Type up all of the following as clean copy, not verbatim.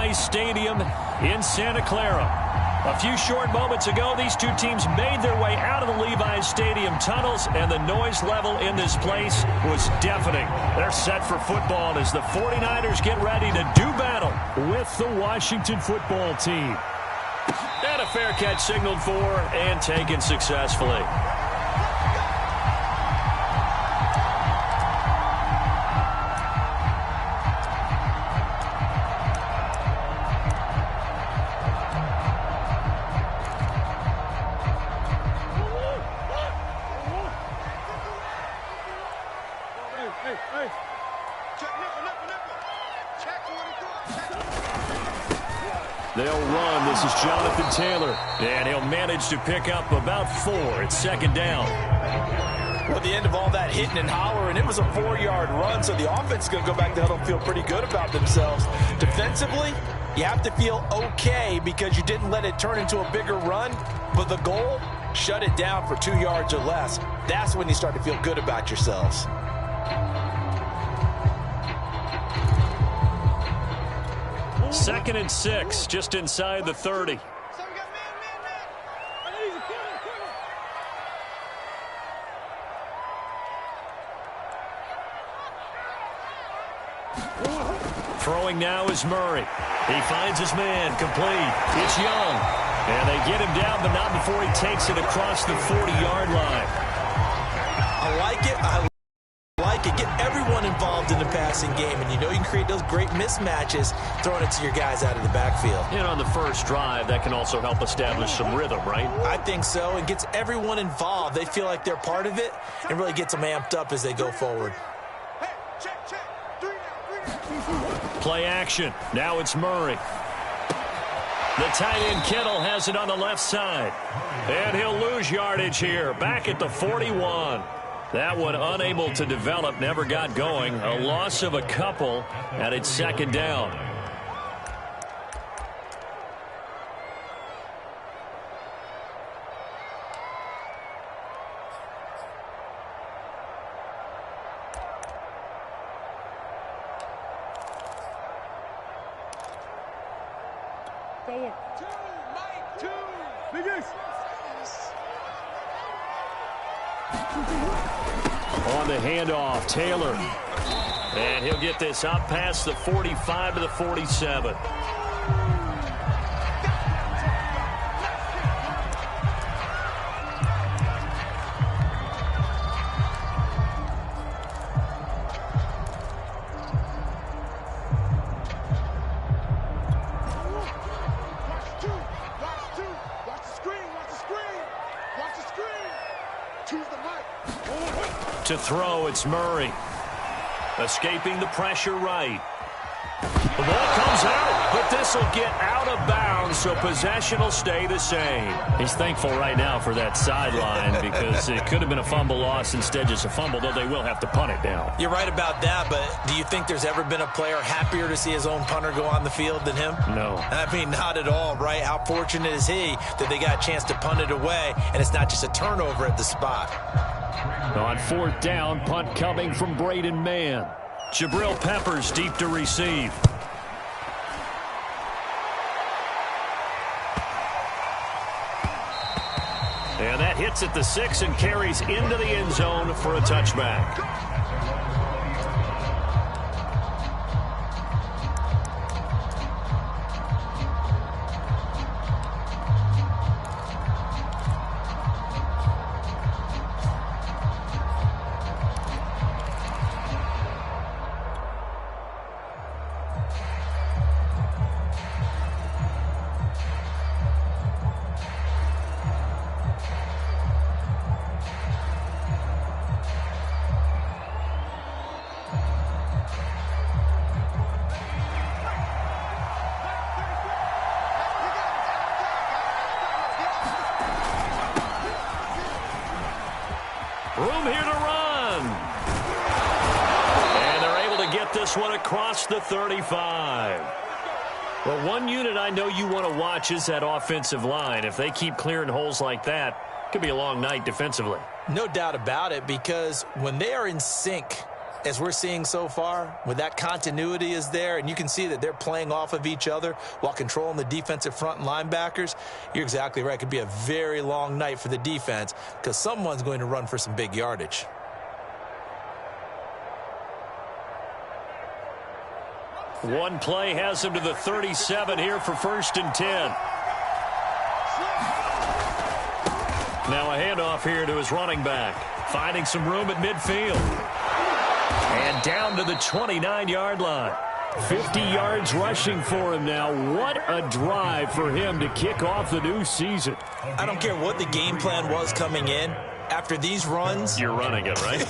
Levi's Stadium in Santa Clara. A few short moments ago, these two teams made their way out of the Levi's Stadium tunnels, and the noise level in this place was deafening. They're set for football as the 49ers get ready to do battle with the Washington football team. And a fair catch signaled for and taken successfully. They'll run. This is Jonathan Taylor. And he'll manage to pick up about 4. It's second down. Well, at the end of all that hitting and hollering, it was a 4-yard run, so the offense is going to go back to huddle and feel pretty good about themselves. Defensively, you have to feel okay because you didn't let it turn into a bigger run, but the goal, shut it down for 2 yards or less. That's when you start to feel good about yourselves. Second and 6, just inside the 30. Throwing now is Murray. He finds his man, complete. It's Young. And they get him down, but not before he takes it across the 40-yard line. I like it. Get everyone involved in the passing game, and you know you can create those great mismatches throwing it to your guys out of the backfield. And on the first drive, that can also help establish some rhythm, right? I think so. It gets everyone involved. They feel like they're part of it and really gets them amped up as they go forward. Play action. Now it's Murray. The tight end Kittle has it on the left side. And he'll lose yardage here. Back at the 41. That one unable to develop, never got going. A loss of a couple, and it's second down. On the handoff, Taylor. And he'll get this up past the 45 to the 47. To throw, it's Murray. Escaping the pressure right. The ball comes out, but this will get out of bounds, so possession will stay the same. He's thankful right now for that sideline because it could have been a fumble loss, instead just a fumble, though they will have to punt it down. You're right about that, but do you think there's ever been a player happier to see his own punter go on the field than him? No. I mean, not at all, right? How fortunate is he that they got a chance to punt it away, and it's not just a turnover at the spot. On fourth down, punt coming from Braden Mann. Jabril Peppers deep to receive. And that hits at the 6 and carries into the end zone for a touchback. Room here to run. And they're able to get this one across the 35. Well, one unit I know you want to watch is that offensive line. If they keep clearing holes like that, it could be a long night defensively. No doubt about it, because when they are in sync, as we're seeing so far, with that continuity is there, and you can see that they're playing off of each other while controlling the defensive front and linebackers, you're exactly right. It could be a very long night for the defense because someone's going to run for some big yardage. One play has him to the 37 here for 1st and 10. Now a handoff here to his running back. Finding some room at midfield. And down to the 29-yard line. 50 yards rushing for him now. What a drive for him to kick off the new season. I don't care what the game plan was coming in. After these runs, you're running it, right?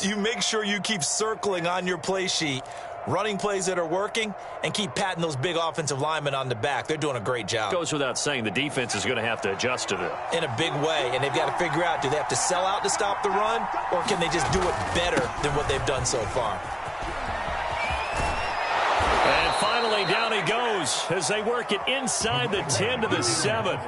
you make sure you keep circling on your play sheet, running plays that are working, and keep patting those big offensive linemen on the back. They're doing a great job. Goes without saying the defense is going to have to adjust to that. In a big way, and they've got to figure out, do they have to sell out to stop the run, or can they just do it better than what they've done so far? And finally, down he goes as they work it inside the 10 to the 7.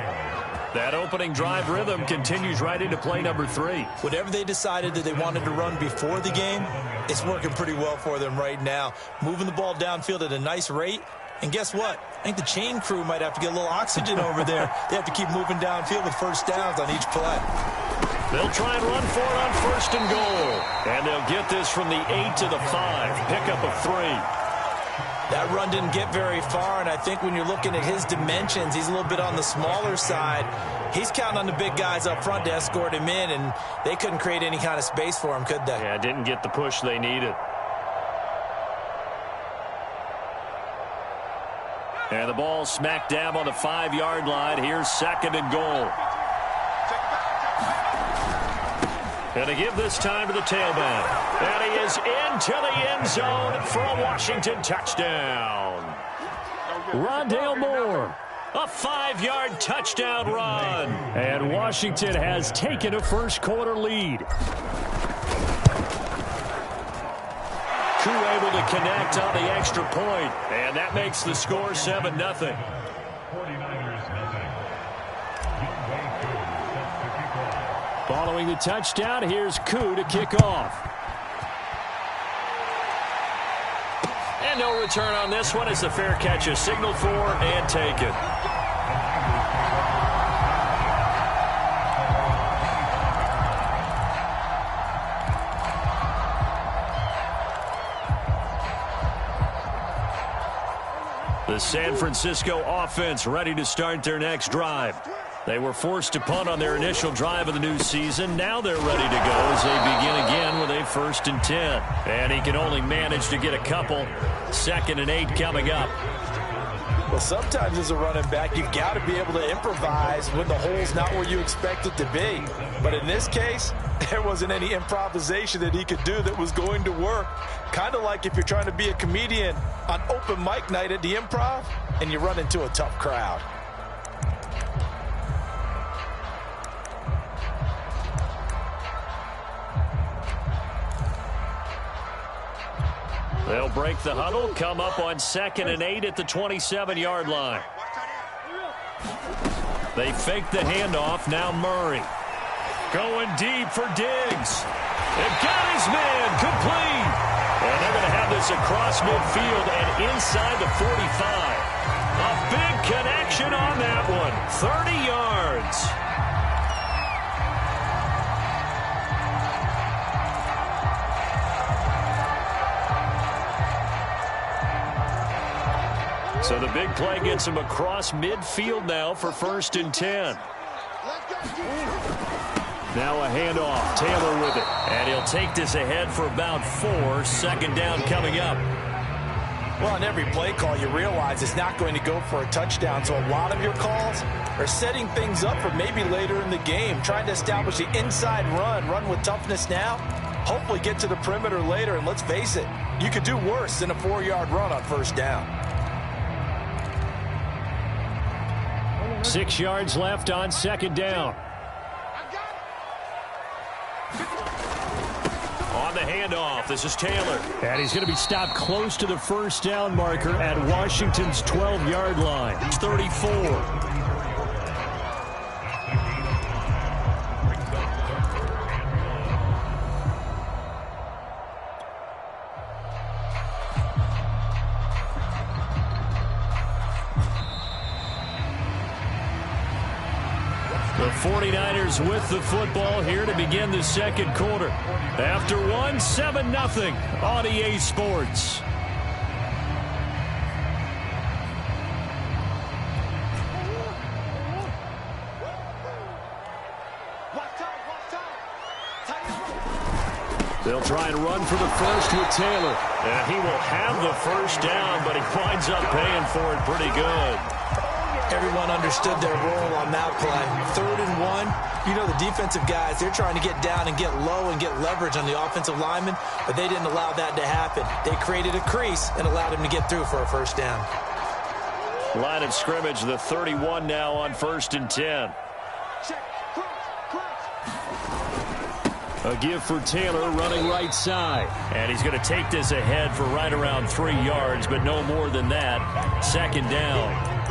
That opening drive rhythm continues right into play number 3. Whatever they decided that they wanted to run before the game, it's working pretty well for them right now. Moving the ball downfield at a nice rate. And guess what? I think the chain crew might have to get a little oxygen over there. They have to keep moving downfield with first downs on each play. They'll try and run for it on 1st and goal. And they'll get this from the 8 to the 5. Pickup of 3. That run didn't get very far, and I think when you're looking at his dimensions, he's a little bit on the smaller side. He's counting on the big guys up front to escort him in, and they couldn't create any kind of space for him, could they? Yeah, didn't get the push they needed. And the ball smack dab on the 5-yard line. Here's 2nd and goal. And to give this time to the tailback. And he is into the end zone for a Washington touchdown. Rondale Moore, a 5-yard touchdown run. And Washington has taken a first-quarter lead. Crew able to connect on the extra point. And that makes the score 7-0. Following the touchdown, here's Koo to kick off. And no return on this one as the fair catch is signaled for and taken. The San Francisco offense ready to start their next drive. They were forced to punt on their initial drive of the new season. Now they're ready to go as they begin again with a 1st and 10. And he can only manage to get a couple. 2nd and 8 coming up. Well, sometimes as a running back, you've got to be able to improvise when the hole's not where you expect it to be. But in this case, there wasn't any improvisation that he could do that was going to work. Kind of like if you're trying to be a comedian on open mic night at the Improv and you run into a tough crowd. They'll break the huddle, come up on 2nd and 8 at the 27-yard line. They fake the handoff, now Murray. Going deep for Diggs. They've got his man, complete. And they're going to have this across midfield and inside the 45. A big connection on that one, 30 yards. So the big play gets him across midfield now for 1st and 10. Now a handoff. Taylor with it. And he'll take this ahead for about 4. 2nd down coming up. Well, on every play call, you realize it's not going to go for a touchdown. So a lot of your calls are setting things up for maybe later in the game, trying to establish the inside run with toughness now. Hopefully get to the perimeter later. And let's face it, you could do worse than a 4-yard run on 1st down. 6 yards left on 2nd down. On the handoff, this is Taylor. And he's going to be stopped close to the 1st down marker at Washington's 12-yard line. It's 34. The 49ers with the football here to begin the second quarter. After one, 7-0 on EA Sports. They'll try and run for the first with Taylor. And he will have the first down, but he winds up paying for it pretty good. Everyone understood their role on that play. 3rd and 1. You know the defensive guys, they're trying to get down and get low and get leverage on the offensive lineman, but they didn't allow that to happen. They created a crease and allowed him to get through for a first down. Line of scrimmage, the 31 now on 1st and 10. A give for Taylor running right side. And he's going to take this ahead for right around 3 yards, but no more than that. 2nd down.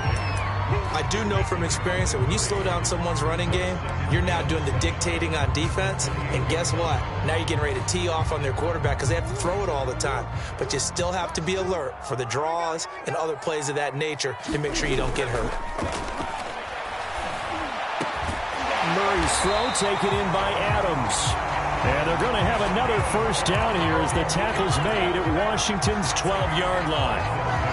I do know from experience that when you slow down someone's running game, you're now doing the dictating on defense. And guess what? Now you're getting ready to tee off on their quarterback because they have to throw it all the time. But you still have to be alert for the draws and other plays of that nature to make sure you don't get hurt. Murray's throw taken in by Adams. And they're going to have another first down here as the tackle's made at Washington's 12-yard line.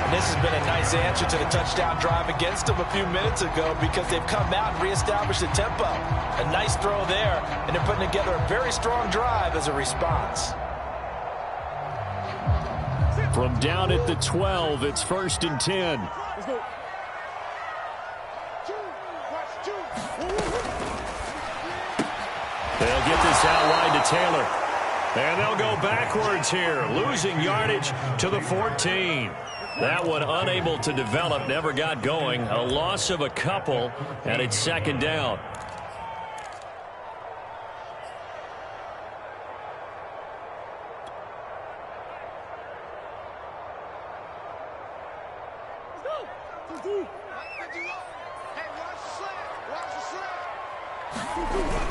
And this has been a nice answer to the touchdown drive against them a few minutes ago because they've come out and reestablished the tempo. A nice throw there, and they're putting together a very strong drive as a response. From down at the 12, it's 1st and 10. Let's go. They'll get this out wide to Taylor. And they'll go backwards here, losing yardage to the 14. That one unable to develop, never got going. A loss of a couple, and it's 2nd down.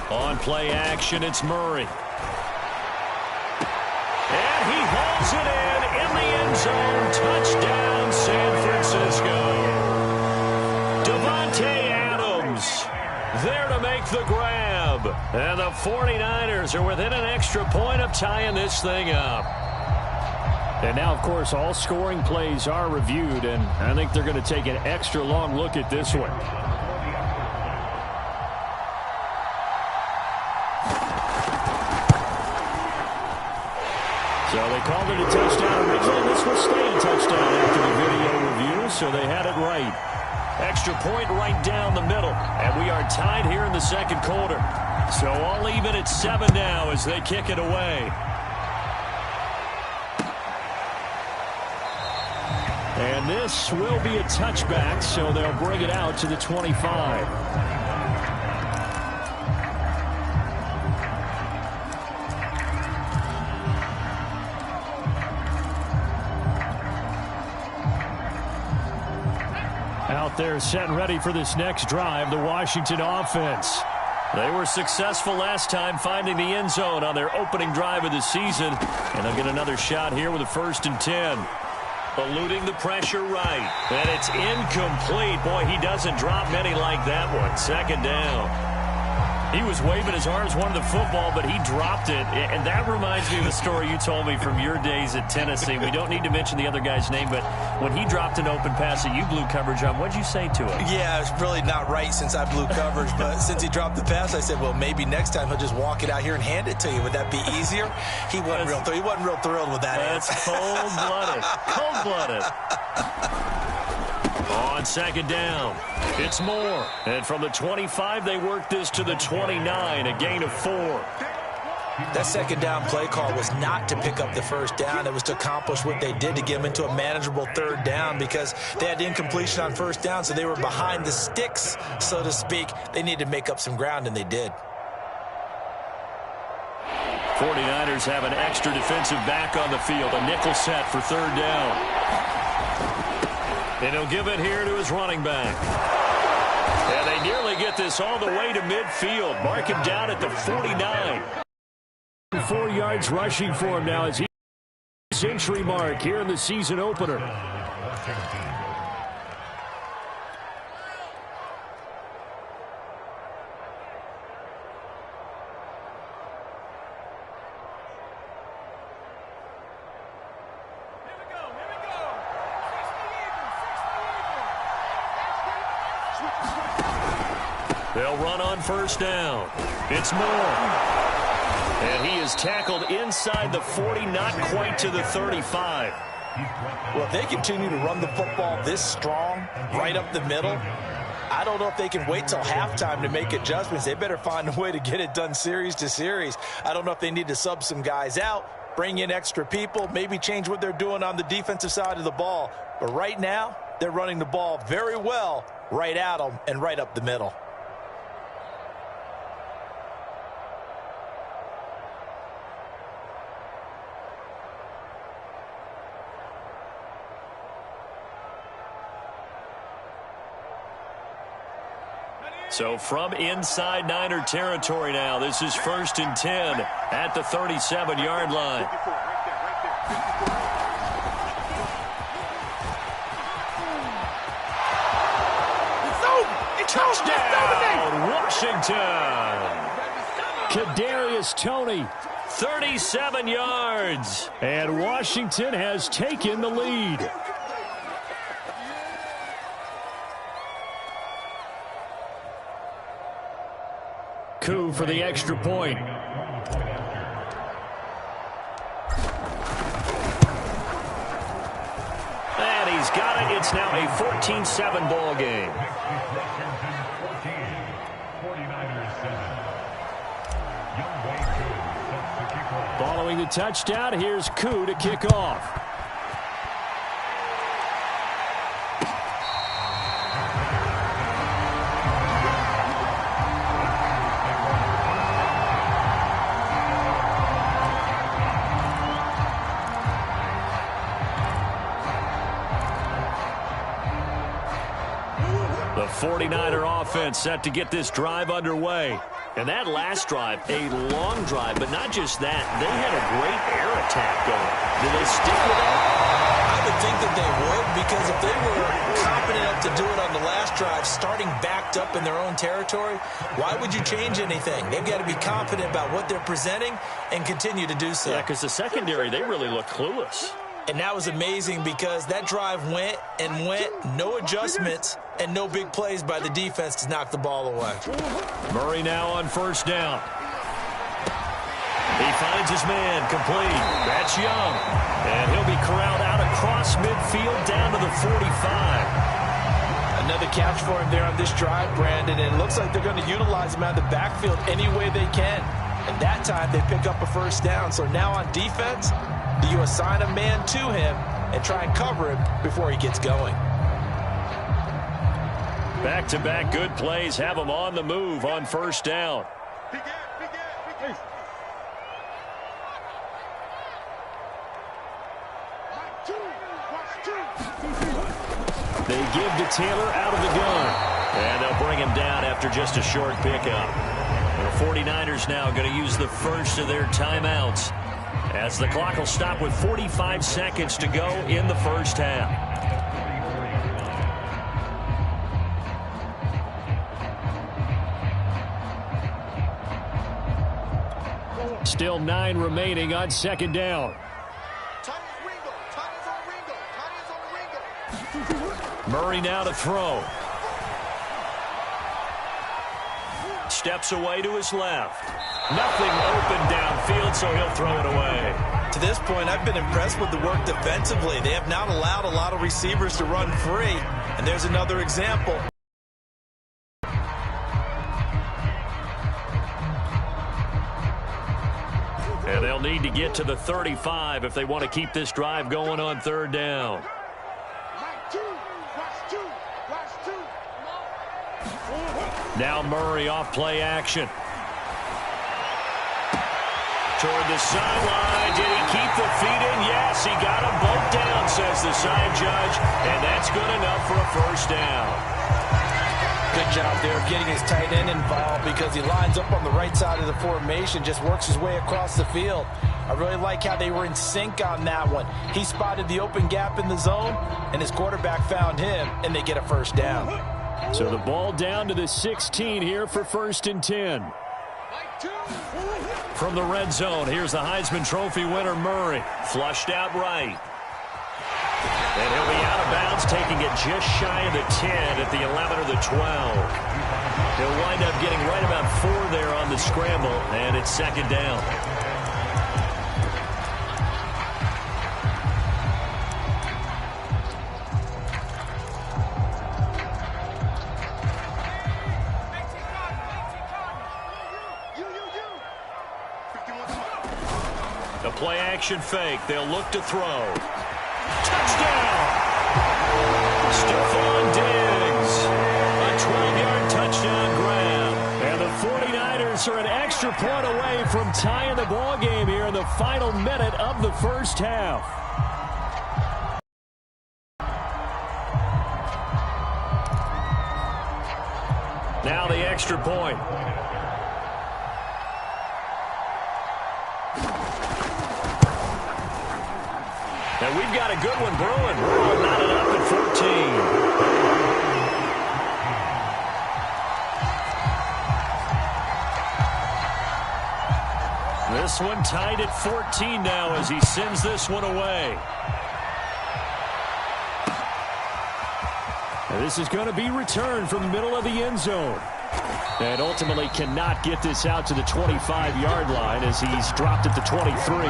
On play action, it's Murray. And he hauls it in the end zone. Touchdown, San Francisco. Davante Adams there to make the grab. And the 49ers are within an extra point of tying this thing up. And now, of course, all scoring plays are reviewed, and I think they're going to take an extra long look at this one. So they called it a touchdown originally. This will stay a touchdown after the video review, so they had it right. Extra point right down the middle, and we are tied here in the second quarter. So all even at 7 now as they kick it away. And this will be a touchback, so they'll bring it out to the 25. Out there set and ready for this next drive, the Washington offense. They were successful last time finding the end zone on their opening drive of the season. And they'll get another shot here with a 1st and 10. Eluding the pressure right. And it's incomplete. Boy, he doesn't drop many like that one. 2nd down. He was waving his arms, wanted the football, but he dropped it. And that reminds me of the story you told me from your days at Tennessee. We don't need to mention the other guy's name, but when he dropped an open pass that you blew coverage on, what'd you say to him? Yeah, it's really not right since I blew coverage, but since he dropped the pass, I said, well, maybe next time he'll just walk it out here and hand it to you. Would that be easier? He wasn't real thrilled with that. That's cold-blooded. Cold-blooded. On 2nd down, it's Moore. And from the 25, they work this to the 29, a gain of 4. That 2nd down play call was not to pick up the first down. It was to accomplish what they did to get them into a manageable 3rd down because they had incompletion on 1st down, so they were behind the sticks, so to speak. They needed to make up some ground, and they did. 49ers have an extra defensive back on the field, a nickel set for 3rd down. And he'll give it here to his running back. And they nearly get this all the way to midfield. Mark him down at the 49. 4 yards rushing for him now as he century mark here in the season opener. They'll run on first down. It's Moore. And he is tackled inside the 40, not quite to the 35. Well, if they continue to run the football this strong, right up the middle, I don't know if they can wait till halftime to make adjustments. They better find a way to get it done series to series. I don't know if they need to sub some guys out, bring in extra people, maybe change what they're doing on the defensive side of the ball. But right now, they're running the ball very well right at them and right up the middle. So from inside Niner territory now, this is 1st and 10 at the 37-yard line. Touchdown, Washington. Kadarius Toney, 37 yards. And Washington has taken the lead. Koo for the extra point. And he's got it. It's now a 14-7 ball game. Following the touchdown, here's Koo to kick off. The 49er offense set to get this drive underway. And that last drive, a long drive, but not just that. They had a great air attack going. Did they stick with that? I would think that they would, because if they were confident enough to do it on the last drive, starting backed up in their own territory, why would you change anything? They've got to be confident about what they're presenting and continue to do so. Yeah, because the secondary, they really look clueless. And that was amazing because that drive went and went, no adjustments, and no big plays by the defense to knock the ball away. Murray now on first down. He finds his man, complete. That's Young. And he'll be corralled out across midfield down to the 45. Another catch for him there on this drive, Brandon, and it looks like they're going to utilize him out of the backfield any way they can. And that time they pick up a first down. So now on defense, do you assign a man to him and try and cover him before he gets going? Back-to-back good plays have him on the move on first down. They give to Taylor out of the gun. And they'll bring him down after just a short pickup. The 49ers now going to use the first of their timeouts, as the clock will stop with 45 seconds to go in the first half. Still 9 remaining on second down. Murray now to throw. Steps away to his left. Nothing open downfield, so he'll throw it away. To this point, I've been impressed with the work defensively. They have not allowed a lot of receivers to run free. And there's another example. And they'll need to get to the 35 if they want to keep this drive going on third down. Now Murray off play action. Toward the sideline. Did he keep the feet in? Yes, he got them both down, says the side judge. And that's good enough for a first down. Good job there getting his tight end involved, because he lines up on the right side of the formation, just works his way across the field. I really like how they were in sync on that one. He spotted the open gap in the zone, and his quarterback found him, and they get a first down. So the ball down to the 16 here for 1st and 10. From the red zone, here's the Heisman Trophy winner, Murray. Flushed out right. And he'll be out of bounds Browns taking it just shy of the 10 at the 11 or the 12. They'll wind up getting right about 4 there on the scramble, and it's second down. The play-action fake. They'll look to throw. Touchdown! Stephon Diggs. A 12-yard touchdown grab. And the 49ers are an extra point away from tying the ball game here in the final minute of the first half. Now the extra point. And we've got a good one brewing. We're all knotted up at 14. This one tied at 14 now as he sends this one away. And this is going to be returned from the middle of the end zone. And ultimately cannot get this out to the 25-yard line as he's dropped at the 23.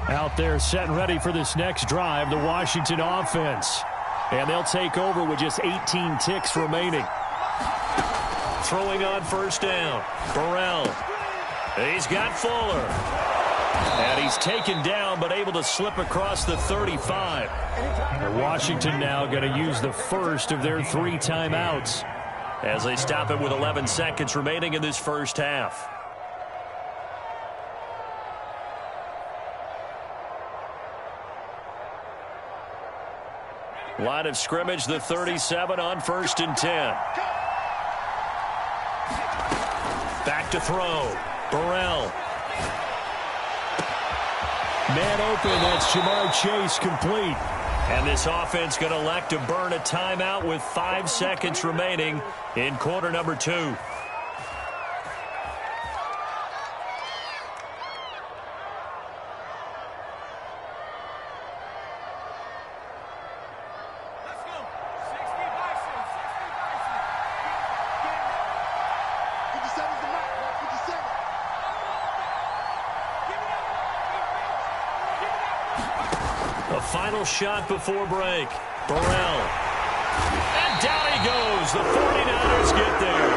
Out there set and ready for this next drive, the Washington offense. And they'll take over with just 18 ticks remaining. Throwing on first down. Burrell. He's got Fuller. And he's taken down but able to slip across the 35. And Washington now going to use the first of their 3 timeouts as they stop it with 11 seconds remaining in this first half. Line of scrimmage, the 37 on 1st and 10. Back to throw. Burrell. Man open, that's Ja'Marr Chase complete. And this offense going to elect to burn a timeout with 5 seconds remaining in quarter number 2. Final shot before break. Burrell. And down he goes. The 49ers get there.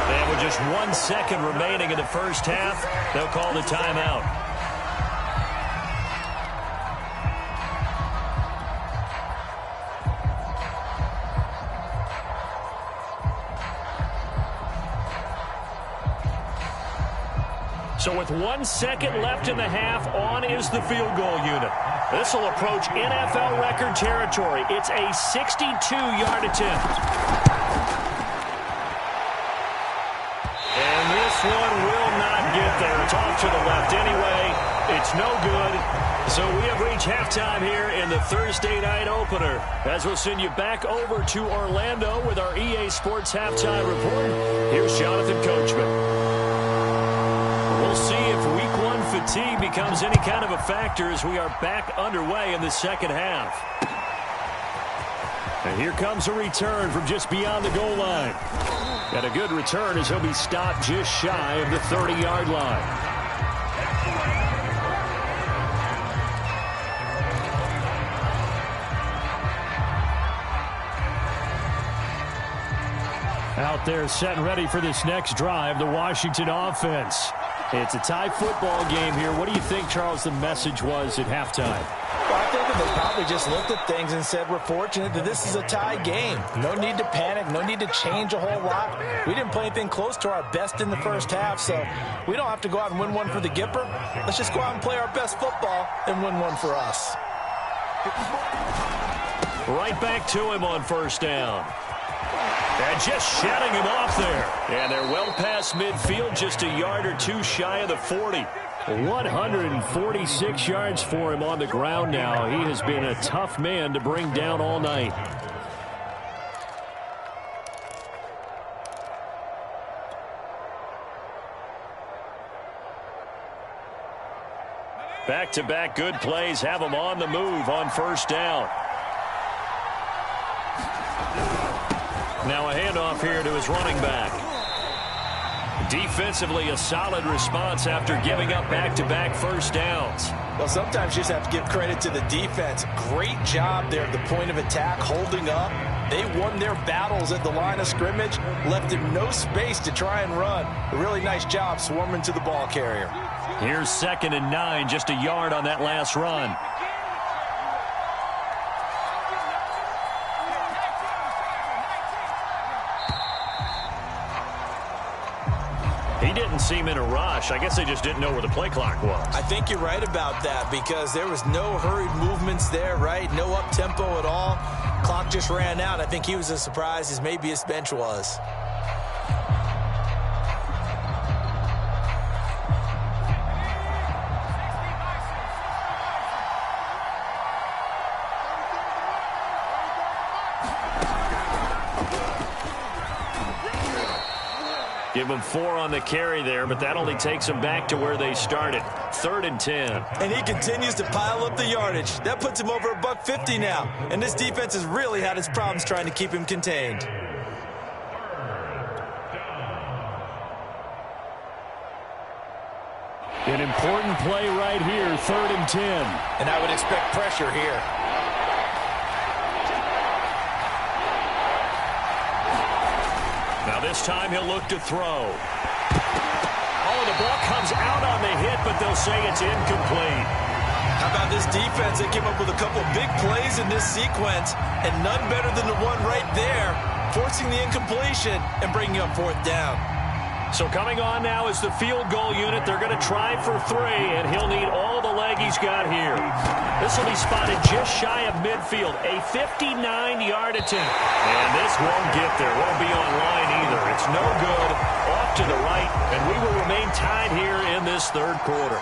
And with just 1 second remaining in the first half, they'll call the timeout. So with 1 second left in the half, on is the field goal unit. This will approach NFL record territory. It's a 62-yard attempt. And this one will not get there. It's off to the left anyway. It's no good. So we have reached halftime here in the Thursday night opener. As we'll send you back over to Orlando with our EA Sports halftime report. Here's Jonathan Coachman. We'll see if week 1 fatigue becomes any kind of a factor as we are back underway in the second half. And here comes a return from just beyond the goal line. And a good return as he'll be stopped just shy of the 30-yard line. Out there set and ready for this next drive, the Washington offense. It's a tie football game here. What do you think, Charles, the message was at halftime? Well, I think they probably just looked at things and said, we're fortunate that this is a tie game. No need to panic. No need to change a whole lot. We didn't play anything close to our best in the first half, so we don't have to go out and win one for the Gipper. Let's just go out and play our best football and win one for us. Right back to him on first down. And just shedding him off there. And they're well past midfield, just a yard or two shy of the 40. 146 yards for him on the ground now. He has been a tough man to bring down all night. Back-to-back good plays have him on the move on first down. Now a handoff here to his running back. Defensively, a solid response after giving up back-to-back first downs. Well, sometimes you just have to give credit to the defense. Great job there at the point of attack, holding up. They won their battles at the line of scrimmage, left him no space to try and run. A really nice job swarming to the ball carrier. Here's 2nd and 9, just a yard on that last run. He didn't seem in a rush. I guess they just didn't know where the play clock was. I think you're right about that because there was no hurried movements there, right? No up-tempo at all. Clock just ran out. I think he was as surprised as maybe his bench was. Give them 4 on the carry there, but that only takes them back to where they started. 3rd and 10. And he continues to pile up the yardage. That puts him over $150 now. And this defense has really had its problems trying to keep him contained. An important play right here, 3rd and 10. And I would expect pressure here. This time he'll look to throw. Oh, the ball comes out on the hit, but they'll say it's incomplete. How about this defense? They came up with a couple big plays in this sequence, and none better than the one right there, forcing the incompletion and bringing up 4th down. So coming on now is the field goal unit. They're going to try for 3, and he'll need all the leg he's got here. This will be spotted just shy of midfield, a 59-yard attempt. And this won't get there. Won't be on line either. It's no good. Off to the right, and we will remain tied here in this 3rd quarter.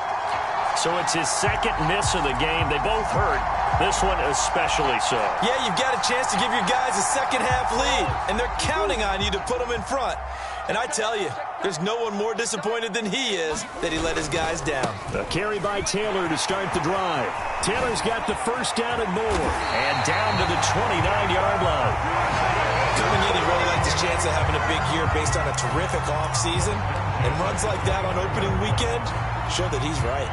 So it's his 2nd miss of the game. They both hurt. This one especially so. Yeah, you've got a chance to give your guys a second-half lead, and they're counting on you to put them in front. And I tell you, there's no one more disappointed than he is that he let his guys down. A carry by Taylor to start the drive. Taylor's got the first down and more. And down to the 29-yard line. Coming in, he really liked his chance of having a big year based on a terrific offseason. And runs like that on opening weekend show that he's right.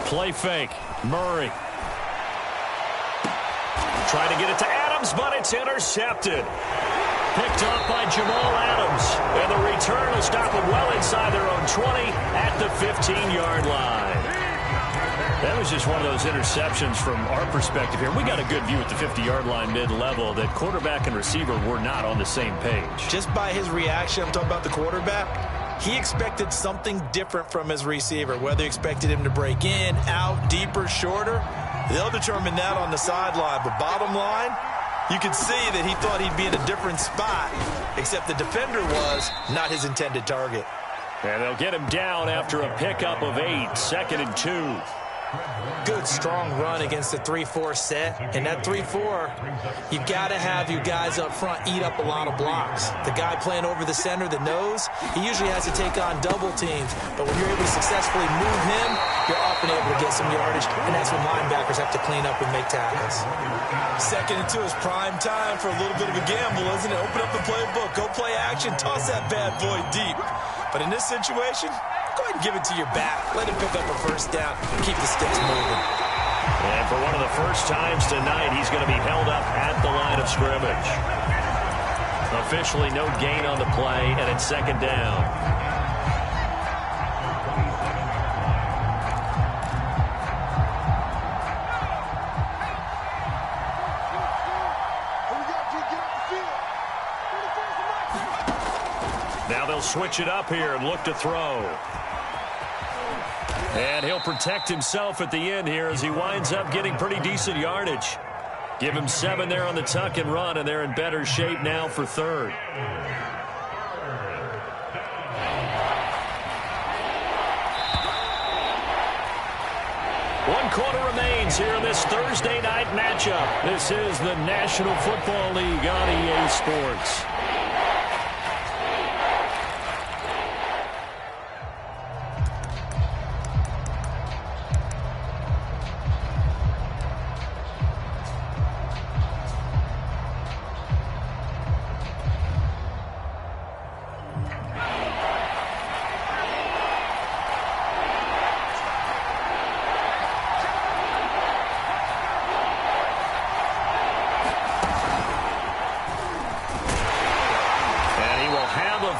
Play fake. Murray. Trying to get it to Adams, but it's intercepted. Picked off by Jamal Adams. And the return will stop them well inside their own 20 at the 15-yard line. That was just one of those interceptions from our perspective here. We got a good view at the 50-yard line mid-level that quarterback and receiver were not on the same page. Just by his reaction, I'm talking about the quarterback, he expected something different from his receiver, whether he expected him to break in, out, deeper, shorter. They'll determine that on the sideline. But bottom line, you could see that he thought he'd be in a different spot, except the defender was not his intended target. And they'll get him down after a pickup of 8, 2nd and 2. Good, strong run against the 3-4 set. And that 3-4, you've got to have your guys up front eat up a lot of blocks. The guy playing over the center, the nose, he usually has to take on double teams. But when you're able to successfully move him, you're often able to get some yardage. And that's when linebackers have to clean up and make tackles. 2nd and 2 is prime time for a little bit of a gamble, isn't it? Open up the playbook, go play action, toss that bad boy deep. But in this situation, go ahead and give it to your back. Let him pick up a first down and keep the sticks moving. And for one of the first times tonight, he's going to be held up at the line of scrimmage. Officially no gain on the play, and it's 2nd down. Now they'll switch it up here and look to throw. And he'll protect himself at the end here as he winds up getting pretty decent yardage. Give him 7 there on the tuck and run, and they're in better shape now for third. One quarter remains here in this Thursday night matchup. This is the National Football League on EA Sports.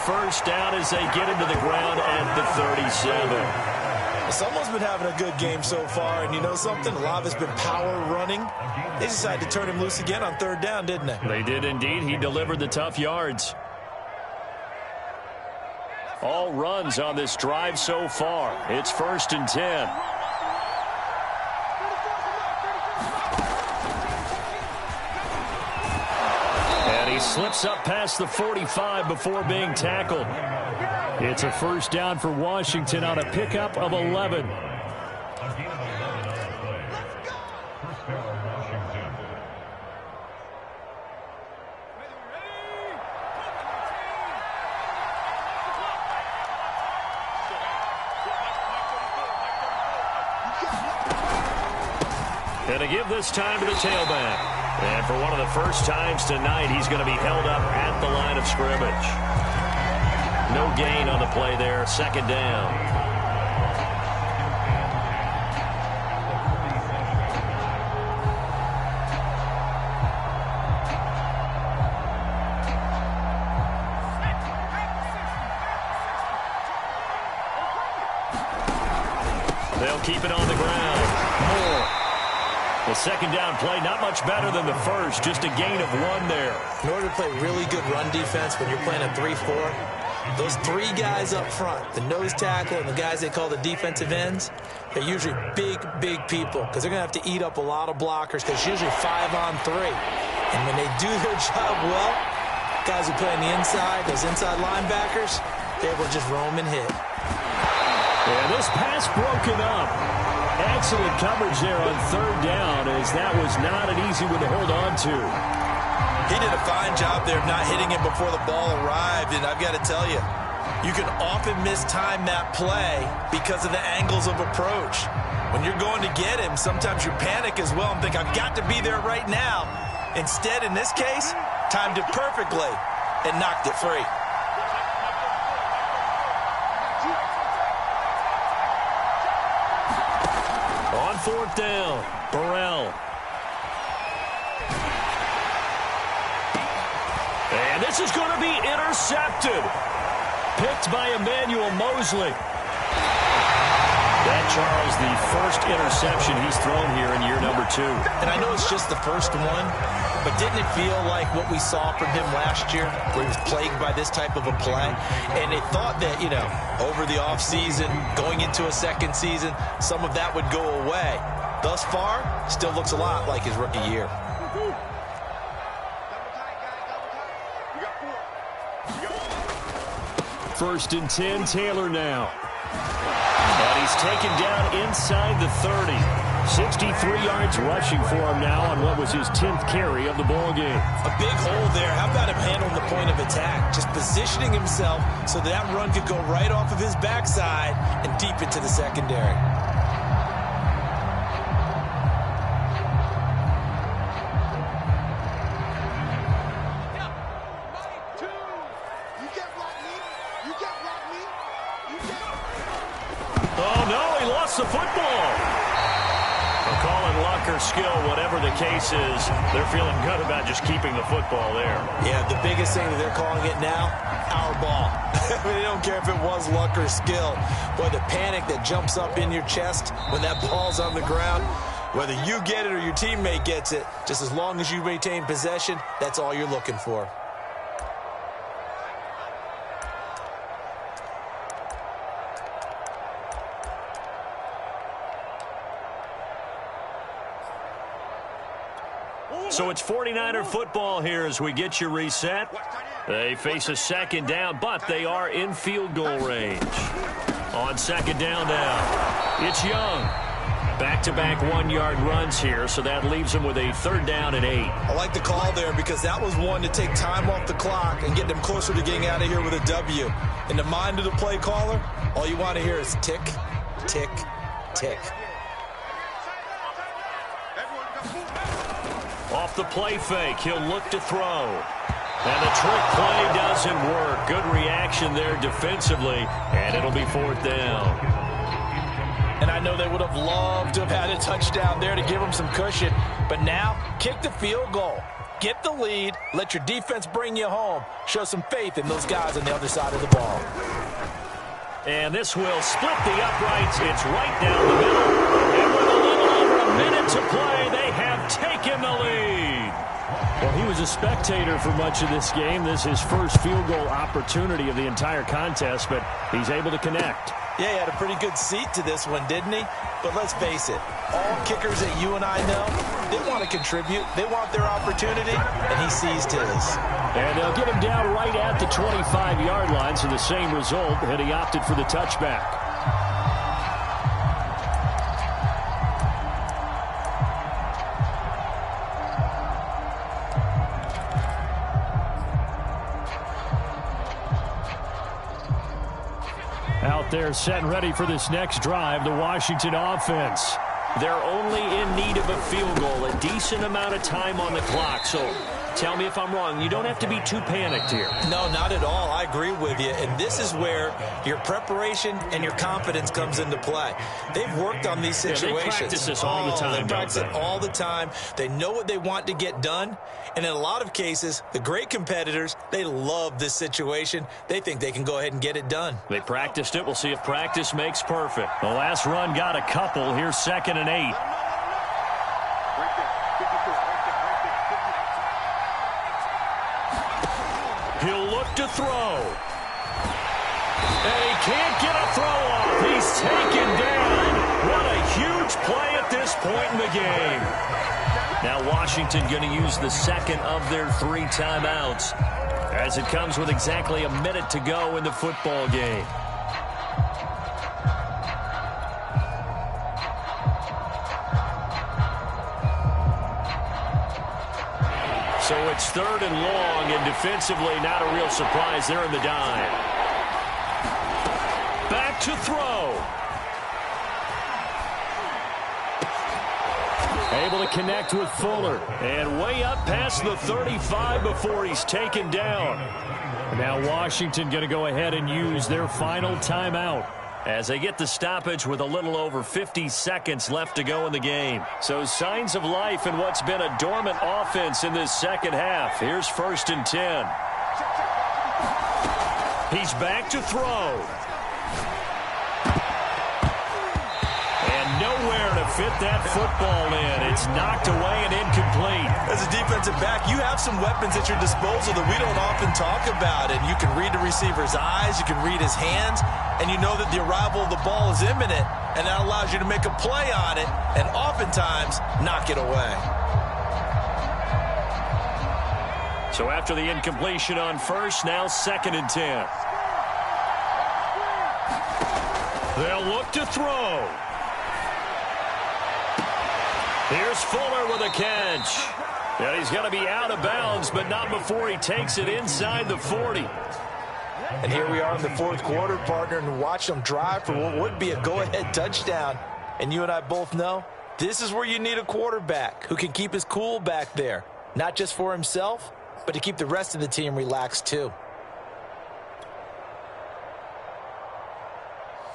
First down as they get into the ground at the 37. Someone's been having a good game so far, and you know something? A lot of it's been power running. They decided to turn him loose again on third down, didn't they? They did indeed. He delivered the tough yards. All runs on this drive so far. It's 1st and 10. He slips up past the 45 before being tackled. It's a first down for Washington on a pickup of 11. And to give this time to the tailback. And for one of the first times tonight, he's going to be held up at the line of scrimmage. No gain on the play there. 2nd down. They'll keep it on the ground. Moore. The 2nd down play, not much better than the first, just a gain of 1 there. In order to play really good run defense when you're playing a 3-4, those 3 guys up front, the nose tackle and the guys they call the defensive ends, they're usually big, big people because they're going to have to eat up a lot of blockers because it's usually 5 on 3. And when they do their job well, guys who play on the inside, those inside linebackers, they will just roam and hit. Yeah, this pass broken up. Excellent coverage there on 3rd down, as that was not an easy one to hold on to. He did a fine job there of not hitting it before the ball arrived, and I've got to tell you, you can often mistime that play because of the angles of approach. When you're going to get him, sometimes you panic as well and think, I've got to be there right now. Instead, in this case, timed it perfectly and knocked it free. On 4th down, Burrell. And this is going to be intercepted. Picked by Emmanuel Mosley. That, Charles, the first interception he's thrown here in year number 2. And I know it's just the first one, but didn't it feel like what we saw from him last year, where he was plagued by this type of a play? And they thought that, you know, over the offseason, going into a second season, some of that would go away. Thus far, still looks a lot like his rookie year. First and 10, Taylor now. And he's taken down inside the 30. 63 yards rushing for him now on what was his 10th carry of the ball game. A big hole there. How about him handling the point of attack? Just positioning himself so that run could go right off of his backside and deep into the secondary. The football. They're calling luck or skill, whatever the case is. They're feeling good about just keeping the football there. Yeah, the biggest thing that they're calling it now, our ball. They don't care if it was luck or skill. Boy, the panic that jumps up in your chest when that ball's on the ground, whether you get it or your teammate gets it, just as long as you maintain possession, that's all you're looking for. So it's 49er football here as we get you reset. They face a second down, but they are in field goal range. On second down now, it's Young. Back-to-back one-yard runs here, so that leaves them with a third down and 8. I like the call there because that was one to take time off the clock and get them closer to getting out of here with a W. In the mind of the play caller, all you want to hear is tick, tick, tick. Off the play fake, he'll look to throw. And the trick play doesn't work. Good reaction there defensively, and it'll be fourth down. And I know they would have loved to have had a touchdown there to give them some cushion. But now, kick the field goal. Get the lead. Let your defense bring you home. Show some faith in those guys on the other side of the ball. And this will split the uprights. It's right down the middle. And with a little over a minute to play, they have taken the lead. Well, he was a spectator for much of this game. This is his first field goal opportunity of the entire contest, but he's able to connect. Yeah, he had a pretty good seat to this one, didn't he? But let's face it, all kickers that you and I know, they want to contribute. They want their opportunity, and he seized his. And they'll get him down right at the 25-yard line, so the same result, and he opted for the touchback. Out there set and ready for this next drive, the Washington offense. They're only in need of a field goal, a decent amount of time on the clock. So tell me if I'm wrong. You don't have to be too panicked here. No, not at all. I agree with you. And this is where your preparation and your confidence comes into play. They've worked on these situations. Yeah, they practice this all the time. They practice it all the time. They know what they want to get done. And in a lot of cases, the great competitors, they love this situation. They think they can go ahead and get it done. They practiced it. We'll see if practice makes perfect. The last run got a couple. Here's 2nd and 8. He'll look to throw. And he can't get a throw off. He's taken down. What a huge play at this point in the game. Now Washington going to use the second of their 3 timeouts as it comes with exactly a minute to go in the football game. So it's 3rd and long, and defensively not a real surprise. They're in the dime. Back to throw. Able to connect with Fuller. And way up past the 35 before he's taken down. Now Washington going to go ahead and use their final timeout as they get the stoppage with a little over 50 seconds left to go in the game. So signs of life in what's been a dormant offense in this second half. Here's 1st and 10. He's back to throw. And nowhere to fit that football in. It's knocked away and incomplete. As a defensive back, you have some weapons at your disposal that we don't often talk about. And you can read the receiver's eyes, you can read his hands, and you know that the arrival of the ball is imminent, and that allows you to make a play on it and oftentimes knock it away. So after the incompletion on first, now 2nd and 10. They'll look to throw. Here's Fuller with a catch. And he's going to be out of bounds, but not before he takes it inside the 40. And here we are in the 4th quarter, partner, and watch them drive for what would be a go-ahead touchdown. And you and I both know this is where you need a quarterback who can keep his cool back there, not just for himself, but to keep the rest of the team relaxed too.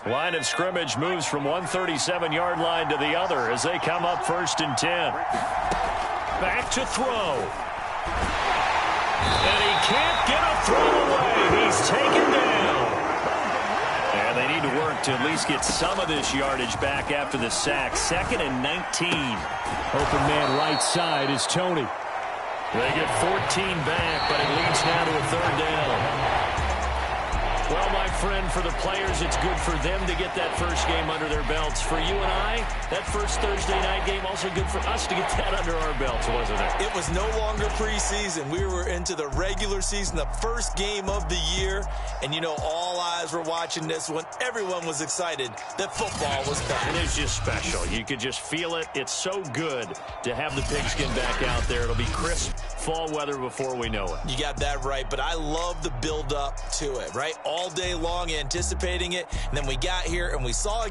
Line of scrimmage moves from one 37-yard line to the other as they come up 1st and 10. Back to throw. And he can't get a throw away. He's taken down. And they need to work to at least get some of this yardage back after the sack. 2nd and 19. Open man right side is Tony. They get 14 back, but it leads now to a 3rd down. Well, my friend, for the players, it's good for them to get that first game under their belts. For you and I, that first Thursday night game also good for us to get that under our belts, wasn't it? It was no longer preseason. We were into the regular season, the first game of the year. And, you know, all eyes were watching this one. Everyone was excited that football was back. And it's just special. You could just feel it. It's so good to have the pigskin back out there. It'll be crisp fall weather before we know it. You got that right, but I love the build-up to it, right? All day long anticipating it, and then we got here and we saw a